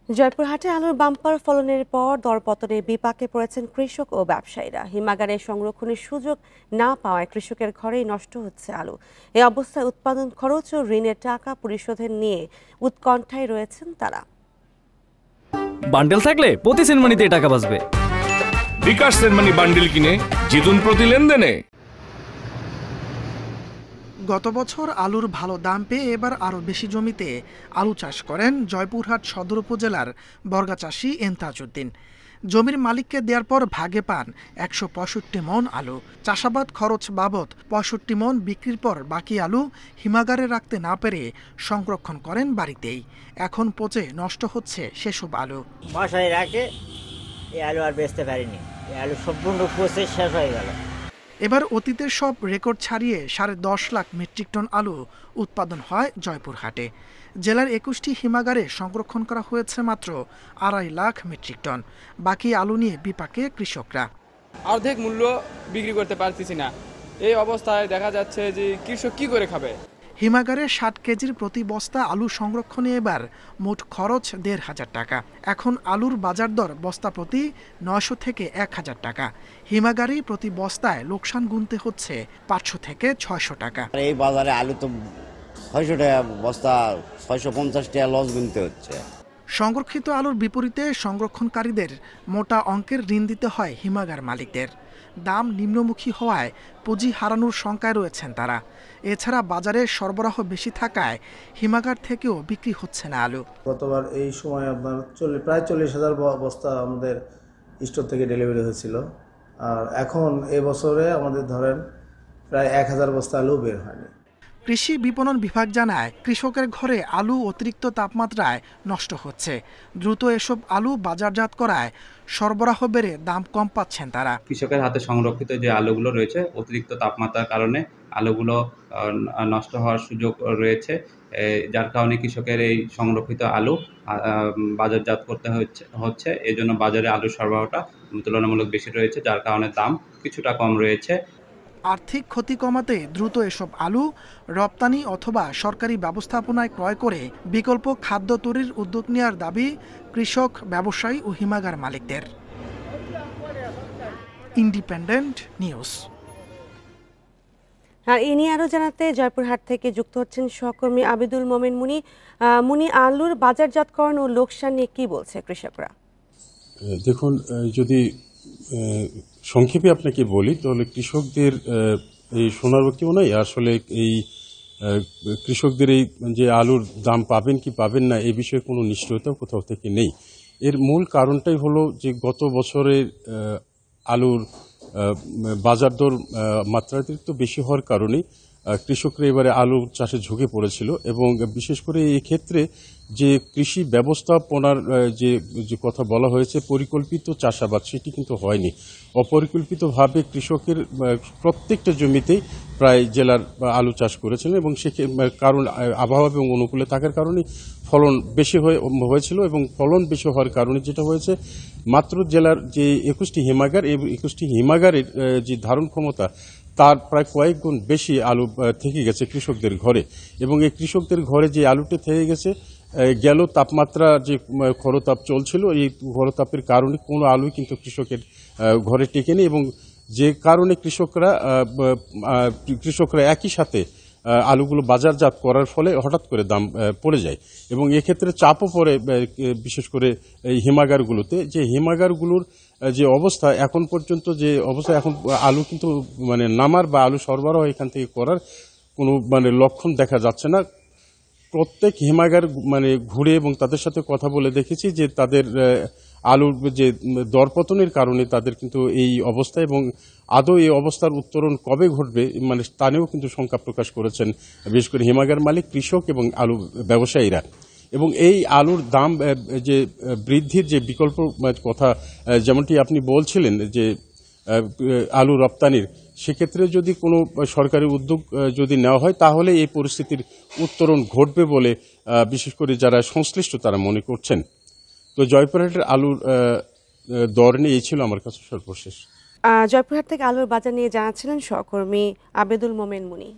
জয়পুরহাটে আলুর বাম্পার ফলনের পর দরপতনে বিপাকে পড়েছেন কৃষক ও ব্যবসায়ীরা। হিমাগারে সংরক্ষণের সুযোগ না পাওয়ায় কৃষকের ঘরেই নষ্ট হচ্ছে আলু। এই অবস্থায় উৎপাদন খরচ ও ঋণের টাকা পরিশোধের নিয়ে উৎকণ্ঠায় রয়েছেন তারা। বান্ডেল থাকলে প্রতি সেনমানিতে টাকা বাঁচবে। বিকাশ সেনমানি বান্ডেল কিনে জিতুন প্রতি লেনদেনে। গত বছর আলুর ভালো দাম পেয়ে এবার আরও বেশি জমিতে আলু চাষ করেন জয়পুরহাট সদর উপজেলার বর্গা চাষি এন্তাজউদ্দিন। জমির মালিককে দেওয়ার পর ভাগে পান 165 মন আলু। চাষাবাদ খরচ বাবদ 65 মন বিক্রির পর বাকি আলু হিমাগারে রাখতে না পেরে সংরক্ষণ করেন বাড়িতেই। এখন পচে নষ্ট হচ্ছে সেসব আলু। বাসায় রাখে এই আলু আর বেচতে পারিনি, এই আলু সম্পূর্ণ পচে শেষ হয়ে গেল। এবার অতীতের সব রেকর্ড ছাড়িয়ে 10.5 লাখ মেট্রিক টন আলু উৎপাদন হয় জয়পুরহাটে। জেলার 21টি হিমাগারে সংরক্ষণ করা হয়েছে মাত্র 2.5 লাখ মেট্রিক টন। বাকি আলু নিয়ে বিপাকে কৃষকরা। অর্ধেক মূল্য বিক্রি করতে পারতেছি না। এই অবস্থায় দেখা যাচ্ছে যে কৃষক কি করে খাবে। হিমাগারে 60 কেজির প্রতি বস্তা আলু সংরক্ষণে এবার মোট খরচ 1,500 টাকা। এখন আলুর বাজার দর বস্তা প্রতি 900 থেকে 1000 টাকা। হিমাগারে প্রতি বস্তায় লোকসান গুনতে হচ্ছে 500 থেকে 600 টাকা। এই বাজারে আলু তো 600 টাকা বস্তা, 650 টাকা লস গুনতে হচ্ছে। সংরক্ষিত আলুর বিপরীতে সংরক্ষণকারীদের মোটা অঙ্কের ঋণ দিতে হয় হিমাগার মালিকদের। দাম নিম্নমুখী হওয়ায় পুঁজি হারানোর শঙ্কায় রয়েছেন তারা। এছাড়া বাজারে সরবরাহ বেশি থাকায় হিমাগার থেকেও বিক্রি হচ্ছে না আলু। গতবার এই সময় আপনার প্রায় 40,000 বস্তা আমাদের স্টোর থেকে ডেলিভারি হয়েছিল, আর এখন এবছরে আমাদের ধরেন প্রায় 1000 বস্তা আলু বের হয়নি। কৃষি বিপণন বিভাগ জানায়, কৃষকের ঘরে আলু অতিরিক্ত তাপমাত্রায় নষ্ট হচ্ছে। দ্রুত এসব আলু বাজারজাত করায় সরবরাহ বেড়ে দাম কম পাচ্ছেন তারা। কৃষকের হাতে সংরক্ষিত যে আলুগুলো রয়েছে, অতিরিক্ত তাপমাত্রার কারণে আলুগুলো নষ্ট হওয়ার সুযোগ রয়েছে, যার কারণে কৃষকের এই সংরক্ষিত আলু বাজারজাত করতে হচ্ছে। এজন্য বাজারে আলুর সরবরাহটা তুলনামূলক বেশি রয়েছে, যার কারণে দাম কিছুটা কম রয়েছে। আর্থিক ক্ষতি কমাতে দ্রুত এসব আলু রপ্তানি অথবা সরকারি ব্যবস্থাপনায় ক্রয় করে বিকল্প খাদ্য তৈরির উদ্যোগ নেওয়ার দাবি কৃষক, ব্যবসায়ী ও হিমাগার মালিকদের। Independent news. আর এ নিয়ে আরো জানাতে জয়পুরহাট থেকে যুক্ত হচ্ছেন সহকর্মী আবেদুল মোমেন মুনি। মুনি, আলুর বাজারজাতকরণ ও লোকসান নিয়ে কি বলছে কৃষকরা? দেখুন, যদি সংক্ষেপে আপনাকে বলি তাহলে কৃষকদের এই সোনার কেউ নাই। আসলে এই কৃষকদের এই যে আলুর দাম পাবেন কি পাবেন না এই বিষয়ে কোনো নিশ্চয়তা কোথাও থেকে নেই। এর মূল কারণটাই হলো যে গত বছরের আলুর বাজার দর মাত্রাতিরিক্ত বেশি হওয়ার কারণে কৃষকরা এবারে আলু চাষে ঝুঁকে পড়েছিল, এবং বিশেষ করে এই ক্ষেত্রে যে কৃষি ব্যবস্থাপনার যে কথা বলা হয়েছে, পরিকল্পিত চাষাবাদ, সেটি কিন্তু হয়নি। অপরিকল্পিতভাবে কৃষকের প্রত্যেকটা জমিতেই প্রায় জেলার আলু চাষ করেছেন, এবং সে কারণ আবহাওয়া এবং অনুকূলে থাকার কারণে ফলন বেশি হয়েছিল, এবং ফলন বেশি হওয়ার কারণে যেটা হয়েছে, মাত্র জেলার যে 21টি হিমাগার, এই 21টি হিমাগারের যে ধারণ ক্ষমতা তার প্রায় কয়েক গুণ বেশি আলু থেকে গেছে কৃষকদের ঘরে। এবং এই কৃষকদের ঘরে যে আলুটি থেকে গেছে, গেল তাপমাত্রা যে খরতাপ চলছিল, এই খরতাপের কারণে কোনো আলুই কিন্তু কৃষকের ঘরে টেকেনি, এবং যে কারণে কৃষকরা একই সাথে আলুগুলো বাজারজাত করার ফলে হঠাৎ করে দাম পড়ে যায়, এবং এক্ষেত্রে চাপও পড়ে বিশেষ করে এই হিমাগারগুলোতে। যে হিমাগারগুলোর যে অবস্থা এখন পর্যন্ত, যে অবস্থা এখন আলু কিন্তু নামার বা আলু সরবরাহ এখান থেকে করার কোনো লক্ষণ দেখা যাচ্ছে না। প্রত্যেক হিমাগার ঘুরে এবং তাদের সাথে কথা বলে দেখেছি যে তাদের আলুর যে দরপতনের কারণে তাদের কিন্তু এই অবস্থা, এবং আদৌ এই অবস্থার উত্তরণ কবে ঘটবে তা নিয়েও কিন্তু শঙ্কা প্রকাশ করেছেন বিশেষ করে হিমাগার মালিক, কৃষক এবং আলু ব্যবসায়ীরা। এবং এই আলুর দাম যে বৃদ্ধির যে বিকল্প কথা যেমনটি আপনি বলছিলেন যে আলু রপ্তানির, সেক্ষেত্রে যদি কোনো সরকারি উদ্যোগ যদি নেওয়া হয় তাহলে এই পরিস্থিতির উত্তরণ ঘটবে বলে বিশেষ করে যারা সংশ্লিষ্ট তারা মনে করছেন। তো জয়পুরহাটের আলুর দর নিয়ে এই ছিল আমার কাছে সর্বশেষ। জয়পুরহাট থেকে আলুর বাজার নিয়ে জানাচ্ছিলেন সহকর্মী আবেদুল মোমেন মুনি।